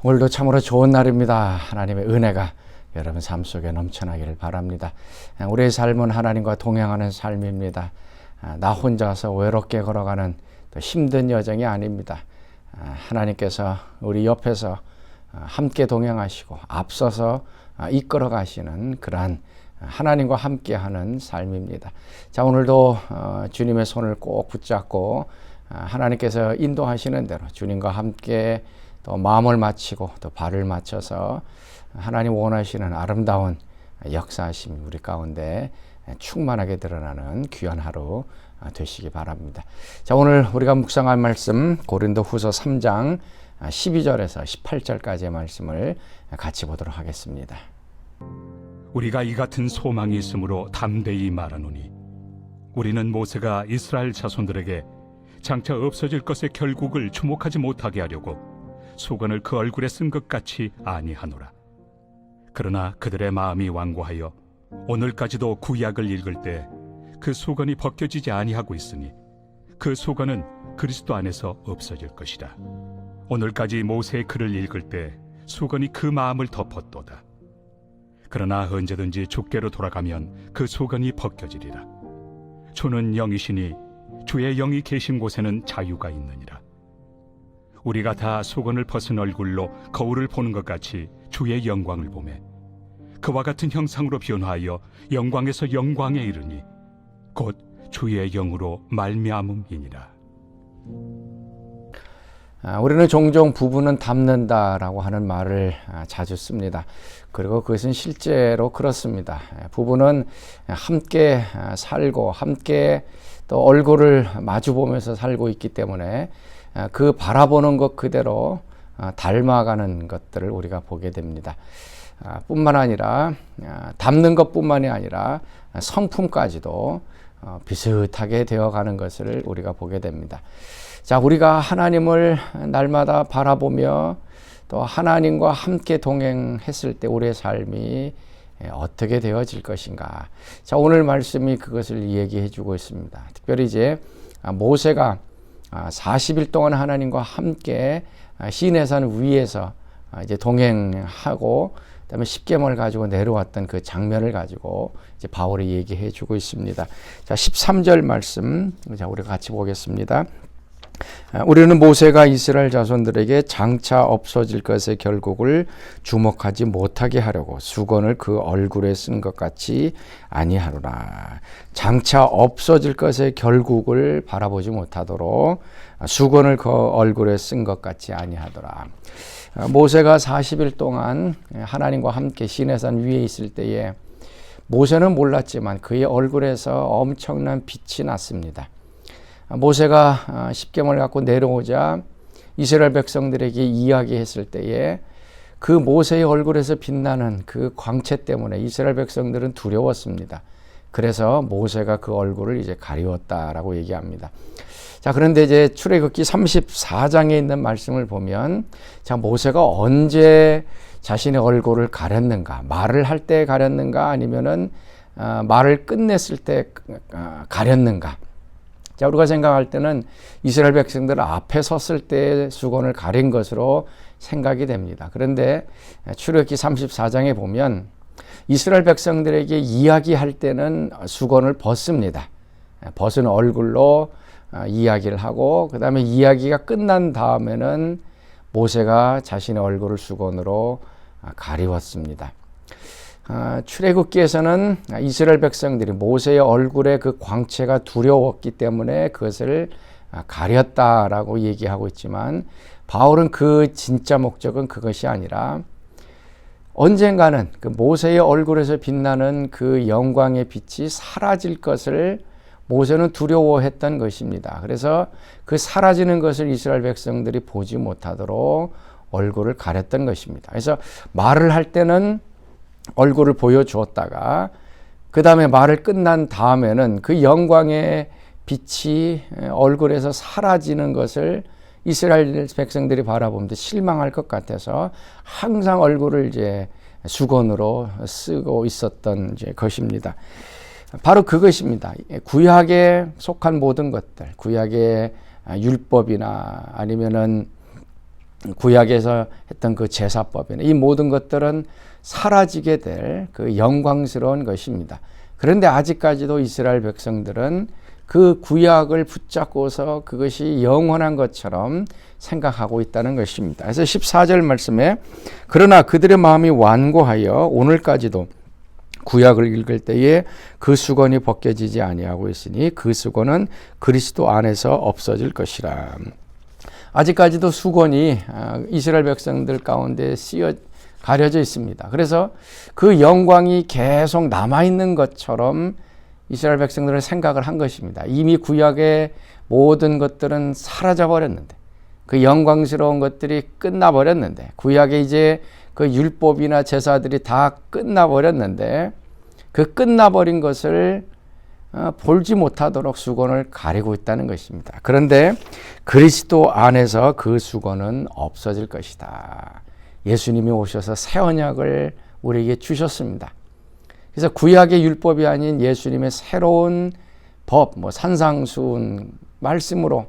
오늘도 참으로 좋은 날입니다. 하나님의 은혜가 여러분 삶 속에 넘쳐나기를 바랍니다. 우리의 삶은 하나님과 동행하는 삶입니다. 나 혼자서 외롭게 걸어가는 또 힘든 여정이 아닙니다. 하나님께서 우리 옆에서 함께 동행하시고 앞서서 이끌어 가시는 그러한 하나님과 함께하는 삶입니다. 자, 오늘도 주님의 손을 꼭 붙잡고 하나님께서 인도하시는 대로 주님과 함께 또 마음을 맞추고 또 발을 맞춰서 하나님 원하시는 아름다운 역사하심이 우리 가운데 충만하게 드러나는 귀한 하루 되시기 바랍니다. 자, 오늘 우리가 묵상할 말씀 고린도후서 3장 12절에서 18절까지의 말씀을 같이 보도록 하겠습니다. 우리가 이 같은 소망이 있으므로 담대히 말하노니 우리는 모세가 이스라엘 자손들에게 장차 없어질 것의 결국을 주목하지 못하게 하려고 수건을 그 얼굴에 쓴 것 같이 아니하노라. 그러나 그들의 마음이 완고하여 오늘까지도 구약을 읽을 때 그 수건이 벗겨지지 아니하고 있으니 그 수건은 그리스도 안에서 없어질 것이라. 오늘까지 모세의 글을 읽을 때 수건이 그 마음을 덮었도다. 그러나 언제든지 주께로 돌아가면 그 수건이 벗겨지리라. 주는 영이시니 주의 영이 계신 곳에는 자유가 있느니라. 우리가 다 수건을 벗은 얼굴로 거울을 보는 것 같이 주의 영광을 보매 그와 같은 형상으로 변화하여 영광에서 영광에 이르니 곧 주의 영으로 말미암음이니라. 우리는 종종 부부는 닮는다라고 하는 말을 자주 씁니다. 그리고 그것은 실제로 그렇습니다. 부부는 함께 살고 함께 또 얼굴을 마주 보면서 살고 있기 때문에 그 바라보는 것 그대로 닮아가는 것들을 우리가 보게 됩니다. 뿐만 아니라 닮는 것뿐만이 아니라 성품까지도 비슷하게 되어가는 것을 우리가 보게 됩니다. 자, 우리가 하나님을 날마다 바라보며 또 하나님과 함께 동행했을 때 우리의 삶이 어떻게 되어질 것인가. 자, 오늘 말씀이 그것을 얘기해 주고 있습니다. 특별히 이제 모세가 40일 동안 하나님과 함께 시내산 위에서 이제 동행하고 그다음에 십계명을 가지고 내려왔던 그 장면을 가지고 이제 바울이 얘기해 주고 있습니다. 자, 13절 말씀 자, 우리가 같이 보겠습니다. 우리는 모세가 이스라엘 자손들에게 장차 없어질 것의 결국을 주목하지 못하게 하려고 수건을 그 얼굴에 쓴 것 같이 아니하노라. 장차 없어질 것의 결국을 바라보지 못하도록 수건을 그 얼굴에 쓴 것 같이 아니하더라. 모세가 40일 동안 하나님과 함께 시내산 위에 있을 때에 모세는 몰랐지만 그의 얼굴에서 엄청난 빛이 났습니다. 모세가 십계명을 갖고 내려오자 이스라엘 백성들에게 이야기했을 때에 그 모세의 얼굴에서 빛나는 그 광채 때문에 이스라엘 백성들은 두려웠습니다. 그래서 모세가 그 얼굴을 이제 가리웠다라고 얘기합니다. 자, 그런데 이제 출애굽기 34장에 있는 말씀을 보면 자, 모세가 언제 자신의 얼굴을 가렸는가? 말을 할 때 가렸는가? 아니면은 말을 끝냈을 때 가렸는가? 자, 우리가 생각할 때는 이스라엘 백성들 앞에 섰을 때 수건을 가린 것으로 생각이 됩니다. 그런데 출애굽기 34장에 보면 이스라엘 백성들에게 이야기할 때는 수건을 벗습니다. 벗은 얼굴로 이야기를 하고 그 다음에 이야기가 끝난 다음에는 모세가 자신의 얼굴을 수건으로 가리웠습니다. 출애굽기에서는 이스라엘 백성들이 모세의 얼굴에 그 광채가 두려웠기 때문에 그것을 가렸다라고 얘기하고 있지만 바울은 그 진짜 목적은 그것이 아니라 언젠가는 그 모세의 얼굴에서 빛나는 그 영광의 빛이 사라질 것을 모세는 두려워했던 것입니다. 그래서 그 사라지는 것을 이스라엘 백성들이 보지 못하도록 얼굴을 가렸던 것입니다. 그래서 말을 할 때는 얼굴을 보여주었다가 그 다음에 말을 끝난 다음에는 그 영광의 빛이 얼굴에서 사라지는 것을 이스라엘 백성들이 바라보면서 실망할 것 같아서 항상 얼굴을 이제 수건으로 쓰고 있었던 이제 것입니다. 바로 그것입니다. 구약에 속한 모든 것들, 구약의 율법이나 아니면은 구약에서 했던 그 제사법이나 이 모든 것들은 사라지게 될 그 영광스러운 것입니다. 그런데 아직까지도 이스라엘 백성들은 그 구약을 붙잡고서 그것이 영원한 것처럼 생각하고 있다는 것입니다. 그래서 14절 말씀에 그러나 그들의 마음이 완고하여 오늘까지도 구약을 읽을 때에 그 수건이 벗겨지지 아니하고 있으니 그 수건은 그리스도 안에서 없어질 것이라. 아직까지도 수건이 이스라엘 백성들 가운데 가려져 있습니다. 그래서 그 영광이 계속 남아있는 것처럼 이스라엘 백성들은 생각을 한 것입니다. 이미 구약의 모든 것들은 사라져 버렸는데, 그 영광스러운 것들이 끝나버렸는데, 구약에 이제 그 율법이나 제사들이 다 끝나버렸는데, 그 끝나버린 것을 볼지 못하도록 수건을 가리고 있다는 것입니다. 그런데 그리스도 안에서 그 수건은 없어질 것이다. 예수님이 오셔서 새 언약을 우리에게 주셨습니다. 그래서 구약의 율법이 아닌 예수님의 새로운 법, 산상수훈 말씀으로,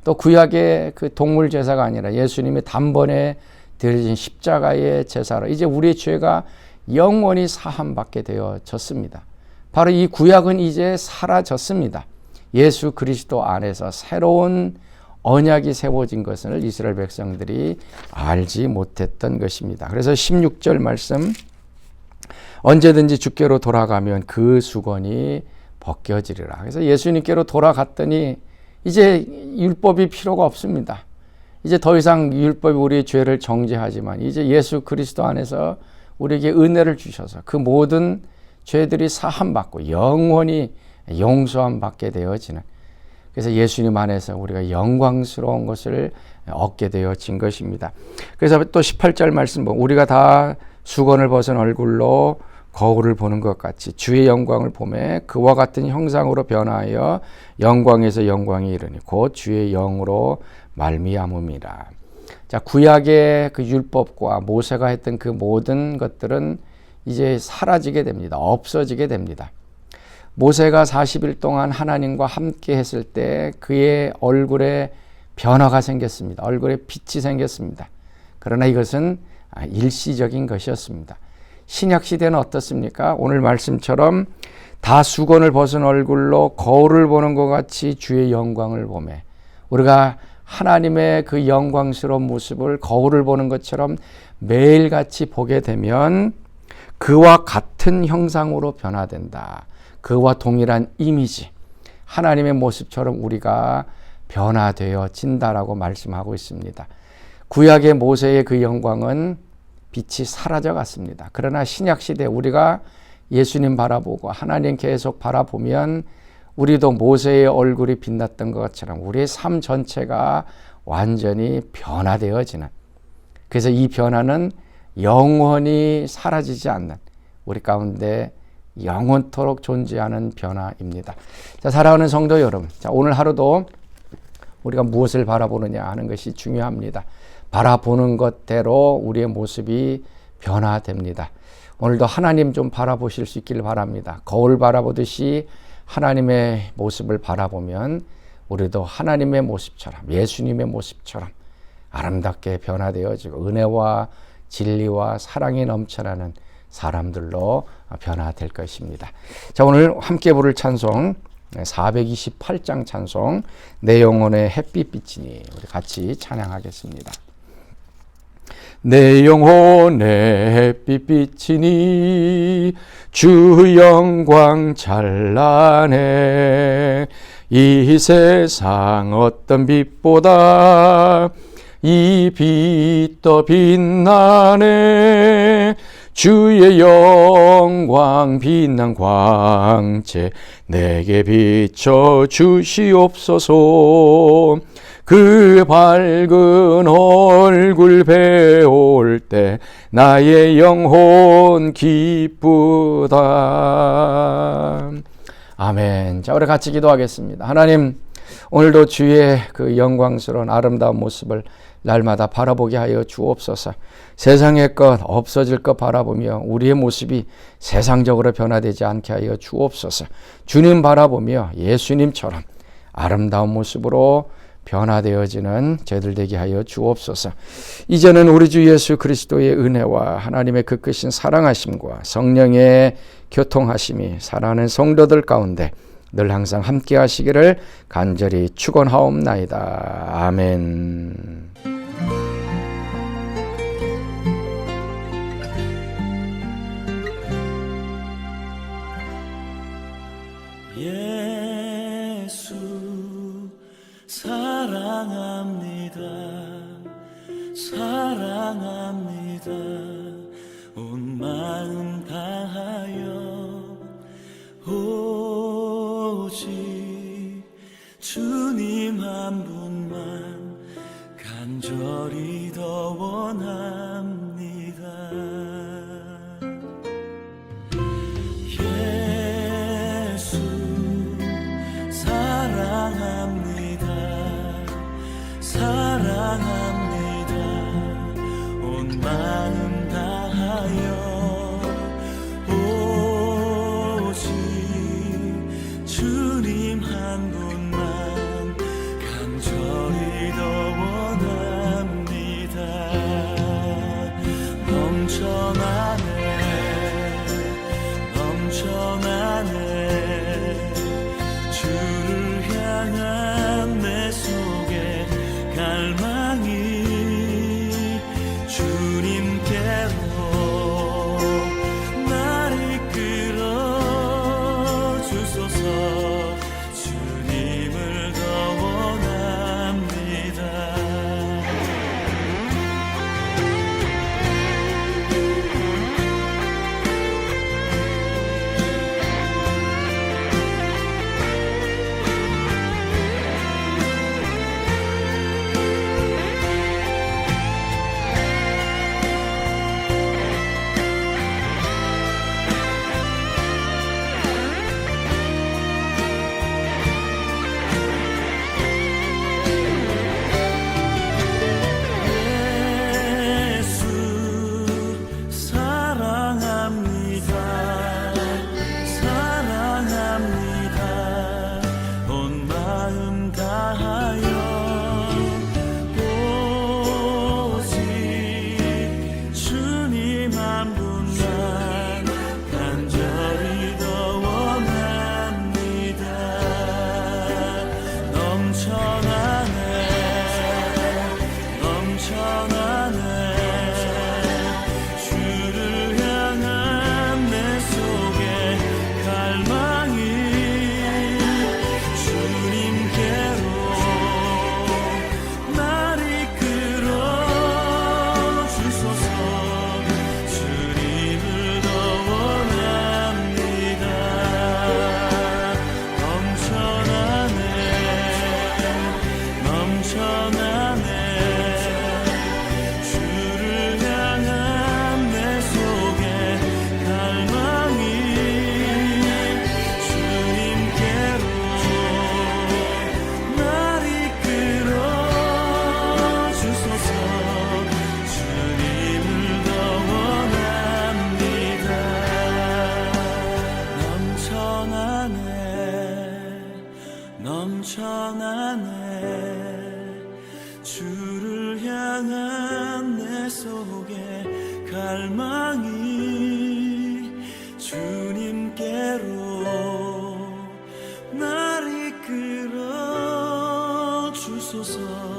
또 구약의 그 동물 제사가 아니라 예수님의 단번에 드려진 십자가의 제사로 이제 우리의 죄가 영원히 사함받게 되어졌습니다. 바로 이 구약은 이제 사라졌습니다. 예수 그리스도 안에서 새로운 언약이 세워진 것을 이스라엘 백성들이 알지 못했던 것입니다. 그래서 16절 말씀, 언제든지 주께로 돌아가면 그 수건이 벗겨지리라. 그래서 예수님께로 돌아갔더니 이제 율법이 필요가 없습니다. 이제 더 이상 율법이 우리의 죄를 정죄하지만 이제 예수 그리스도 안에서 우리에게 은혜를 주셔서 그 모든 죄들이 사함받고 영원히 용서함 받게 되어지는, 그래서 예수님 안에서 우리가 영광스러운 것을 얻게 되어진 것입니다. 그래서 또 18절 말씀 보면 우리가 다 수건을 벗은 얼굴로 거울을 보는 것 같이 주의 영광을 보매 그와 같은 형상으로 변화하여 영광에서 영광이 이르니 곧 주의 영으로 말미암음이라. 자, 구약의 그 율법과 모세가 했던 그 모든 것들은 이제 사라지게 됩니다. 없어지게 됩니다. 모세가 40일 동안 하나님과 함께 했을 때 그의 얼굴에 변화가 생겼습니다. 얼굴에 빛이 생겼습니다. 그러나 이것은 일시적인 것이었습니다. 신약 시대는 어떻습니까? 오늘 말씀처럼 다 수건을 벗은 얼굴로 거울을 보는 것 같이 주의 영광을 보매, 우리가 하나님의 그 영광스러운 모습을 거울을 보는 것처럼 매일같이 보게 되면 그와 같은 형상으로 변화된다. 그와 동일한 이미지, 하나님의 모습처럼 우리가 변화되어진다라고 말씀하고 있습니다. 구약의 모세의 그 영광은 빛이 사라져 갔습니다. 그러나 신약시대 우리가 예수님 바라보고 하나님 계속 바라보면 우리도 모세의 얼굴이 빛났던 것처럼 우리의 삶 전체가 완전히 변화되어지는, 그래서 이 변화는 영원히 사라지지 않는, 우리 가운데 영원토록 존재하는 변화입니다. 자, 사랑하는 성도 여러분, 자, 오늘 하루도 우리가 무엇을 바라보느냐 하는 것이 중요합니다. 바라보는 것대로 우리의 모습이 변화됩니다. 오늘도 하나님 좀 바라보실 수 있기를 바랍니다. 거울 바라보듯이 하나님의 모습을 바라보면 우리도 하나님의 모습처럼, 예수님의 모습처럼 아름답게 변화되어지고 은혜와 진리와 사랑이 넘쳐나는 사람들로 변화될 것입니다. 자, 오늘 함께 부를 찬송 428장 찬송 내 영혼의 햇빛비치니, 우리 같이 찬양하겠습니다. 내 영혼의 햇빛비치니 주 영광 찬란해, 이 세상 어떤 빛보다 이 빛 더 빛나네, 주의 영광 빛난 광채 내게 비춰 주시옵소서. 그 밝은 얼굴 배울 때 나의 영혼 기쁘다. 아멘. 자, 우리 같이 기도하겠습니다. 하나님, 오늘도 주의 그 영광스러운 아름다운 모습을 날마다 바라보게 하여 주옵소서. 세상의 것, 없어질 것 바라보며 우리의 모습이 세상적으로 변화되지 않게 하여 주옵소서. 주님 바라보며 예수님처럼 아름다운 모습으로 변화되어지는 저희들 되게 하여 주옵소서. 이제는 우리 주 예수 그리스도의 은혜와 하나님의 그 크신 사랑하심과 성령의 교통하심이 사랑하는 성도들 가운데 늘 항상 함께 하시기를 간절히 축원하옵나이다. 아멘. 예수 사랑합니다. 사랑합니다. 온 마음 다하여 오직 주님 한 분만 간절히 더 원합니다. 예수 사랑합니다. 사랑합니다. 온 마음 다하여 오직 주님 한 분만 간절히 더 원합니다. 넘쳐나네 넘쳐나네 주를 향한 내 속에 갈망이 주님께로 날 이끌어 주소서. 주님을 더 원합니다. 예수 사랑합니다. 사랑합니다. 온 마음 다하여 오직 주님 한 분만 간절히 더 원합니다. 넘쳐나네 넘쳐나네 주를 향한 내 속에 갈망이 주님께로 날 이끌어 주소서. 주님을 더 원합니다. 넘쳐나네 넘쳐나네 주를 향한 내 속에 갈망이 주님께로 날 이끌어 주소서. 주님을 더 원합니다. 넘쳐나네 넘쳐나네 주를 향한 내 속에 갈망이 주님께로 날 이끌어 주소서.